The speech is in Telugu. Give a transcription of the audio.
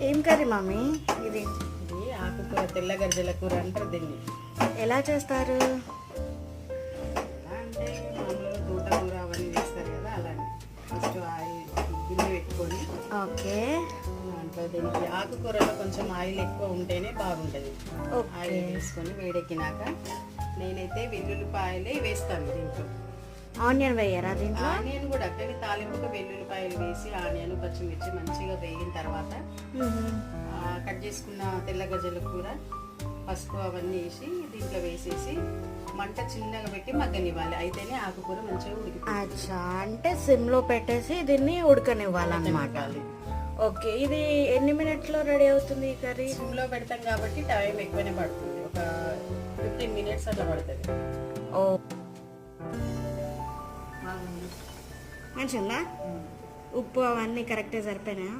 ఏం కర్రీ మమ్మీ ఇది? ఇది ఆకుకూర, తెల్ల గర్జల కూర అంటారు దీన్ని. ఎలా చేస్తారు? ఎలా అంటే మామూలుగా తోటకూర అవన్నీ వేస్తారు కదా, అలానే ఫస్ట్ ఆయిల్ గిన్నె పెట్టుకొని ఓకే దాంట్లో దీనికి ఆకుకూరలో కొంచెం ఆయిల్ ఎక్కువ ఉంటేనే బాగుంటుంది. ఓకే. ఆయిల్ వేసుకొని వేడెక్కినాక నేనైతే వెల్లుల్లిపాయలే వేస్తాను దీంట్లో. ఆనియన్ వేయరా దీంట్లో? ఆనియన్ కూడా అక్కడి తాలింపుకు వెల్లుల్లిపాయలు వేసి ఆనియన్ పచ్చిమిర్చి మంచిగా వేగిన తర్వాత కట్ చేసుకున్న తెల్ల గజల కూర, పసుపు అవన్నీ వేసి దీంట్లో వేసేసి మంట చిన్నగా పెట్టి మగ్గనివ్వాలి. అయితేనే ఆకుకూర మంచిగా ఉడికిపోతుంది. అచ్చా, అంటే సిమ్లో పెట్టేసి దీన్ని ఉడకనివ్వాలన్నమాట. ఓకే, ఇది ఎన్ని మినిట్స్లో రెడీ అవుతుంది ఈ కర్రీ? సిమ్లో పెడతాం కాబట్టి టైం ఎక్కువనే పడుతుంది, ఒక 15 minutes అట్లా పడుతుంది. ఓ మంచిగా ఉప్పు అవన్నీ కరెక్ట్గా సరిపోయినాయా?